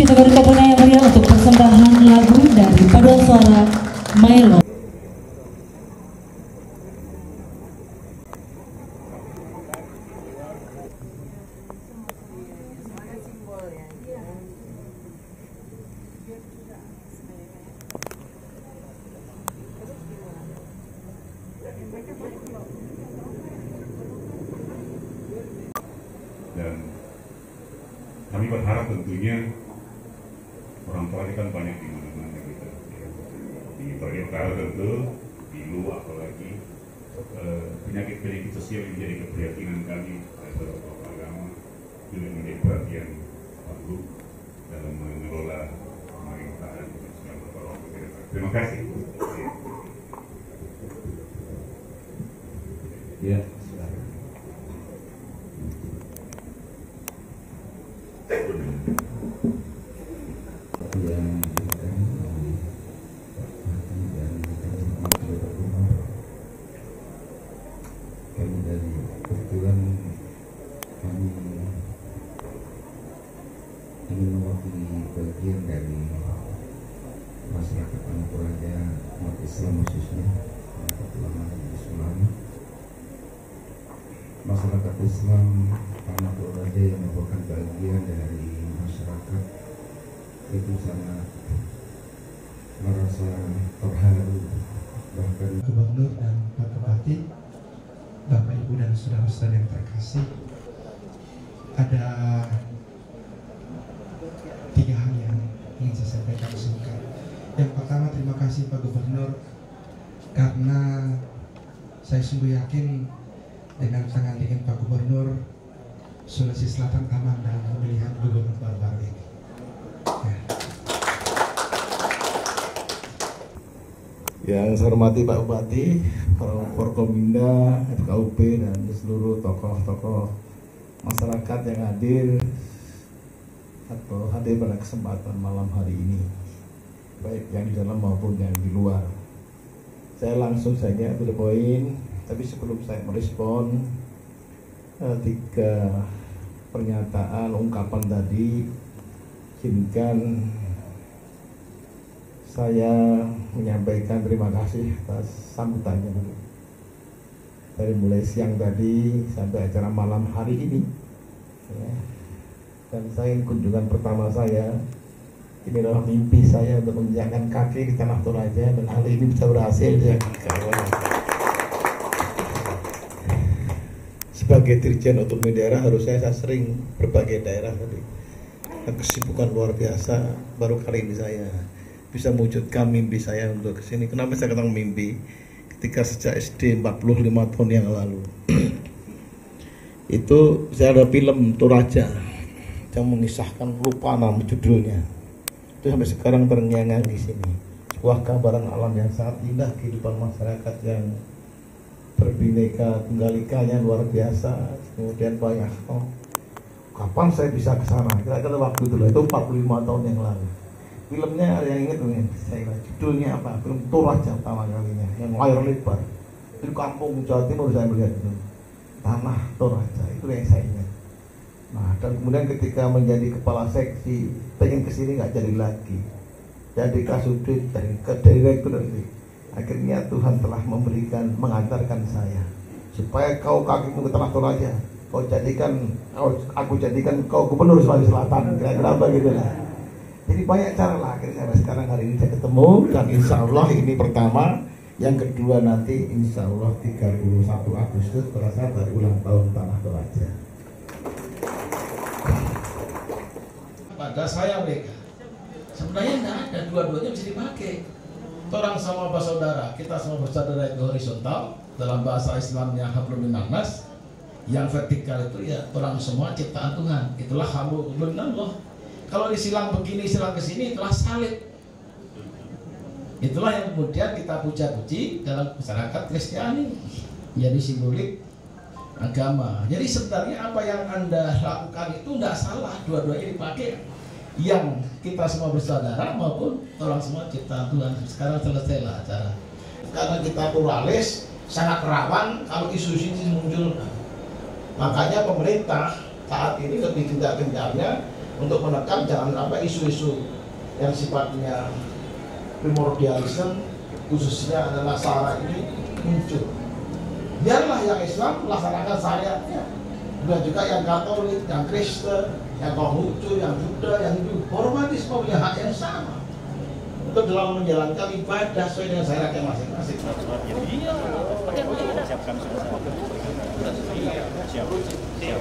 Kita beri tepuk tangan yang meriah untuk persembahan lagu dari paduan suara Milo. Dan kami berharap tentunya orang tua ini kan banyak di mana-mana gitu. Di Toyota tentu, di luar apalagi penyakit-penyakit sosial yang menjadi keprihatinan kami pada tokoh agama juga menjadi perhatian Pagu dalam mengelola pemerintahan dan segala macam. Terima kasih. Ya. Ingin mewakili bagian dari masyarakat Anak Toraja umat Islam khususnya masyarakat ulama Islam, masyarakat Islam Anak Toraja yang merupakan bagian dari masyarakat itu sangat merasa terharu, bahkan Gubernur dan Pak Bupati, Bapak Ibu dan saudara-saudara yang terkasih, ada 3 hal yang ingin saya sampaikan singkat. Yang pertama, terima kasih Pak Gubernur, karena saya sungguh yakin dengan tangan dingin Pak Gubernur, Sulawesi Selatan aman dalam pemilihan gubernur baru ini. Ya. Yang saya hormati Pak Bupati, para Forkominda, FKUP, dan seluruh tokoh-tokoh masyarakat yang hadir atau hadir pada kesempatan malam hari ini, baik yang di dalam maupun yang di luar. Saya langsung saja to the point, tapi sebelum saya merespon 3 pernyataan ungkapan tadi, izinkan saya menyampaikan terima kasih atas sambutannya dulu. Dari mulai siang tadi sampai acara malam hari ini, ya. Dan saya kunjungan pertama saya, ini adalah mimpi saya untuk menginjakkan kaki di tanah Toraja, dan hari ini bisa berhasil ya. Sebagai Dirjen Otonomi Daerah harusnya saya sering berbagai daerah tadi. Kesibukan luar biasa, baru kali ini saya bisa mewujudkan mimpi saya untuk kesini. Kenapa saya katakan mimpi? Ketika sejak SD 45 tahun yang lalu itu saya ada film Toraja yang mengisahkan, lupa nama judulnya, itu sampai sekarang terngiang-ngiang di sini. Sebuah gambaran alam yang sangat indah, kehidupan masyarakat yang berbineka tunggal ikanya luar biasa. Kemudian banyak, kapan saya bisa ke sana? Kira-kira waktu itu 45 tahun yang lalu. Filmnya ada yang ingat mungkin, saya judulnya apa? Film Toraja pertama kalinya, yang layar lebar di kampung Jawa Timur. Saya melihat itu tanah Toraja, itu yang saya ingat. Nah, dan kemudian ketika menjadi kepala seksi, pengen kesini nggak jadi lagi, jadi kasudit, ke direktur. Akhirnya Tuhan telah mengantarkan saya supaya kau kakimu ke tanah Toraja, aku jadikan kau gubernur Sulawesi Selatan, kira-kira begitu lah. Jadi banyak cara lah, akhirnya sampai sekarang hari ini saya ketemu, dan insya Allah ini pertama, yang kedua nanti insya Allah 31 Agustus berasal dari ulang tahun tanah Toraja. Pada saya mereka sebenarnya nggak ada, dua-duanya bisa dipakai. Orang sama bersaudara, kita semua bersaudara itu horizontal, dalam bahasa Islamnya hablum minan nas. Yang vertikal itu ya orang semua ciptaan Tuhan, itulah hablum minallah. Kalau disilang begini, silang kesini, itulah salib. Itulah yang kemudian kita puja-puji dalam masyarakat Kristiani, menjadi simbolik agama. Jadi sebenarnya apa yang Anda lakukan itu tidak salah, dua-duanya dipakai. Yang kita semua bersaudara maupun orang semua ciptaan Tuhan. Sekarang selesailah acara. Karena kita pluralis, sangat rawan kalau isu-isu ini muncul. Makanya pemerintah saat ini lebih gencar-gencarnya untuk menekan jangan sampai isu-isu yang sifatnya primordialisme, khususnya adalah SARA ini muncul. Biarlah yang Islam melaksanakan syariatnya, dan juga yang Katolik, yang Kristen, yang Konghucu, yang Buddha, yang Hindu, hormati semua punya hak yang sama untuk dalam menjalankan ibadah sesuai dengan syariatnya masing-masing. Iya, siapkan semua. Siap.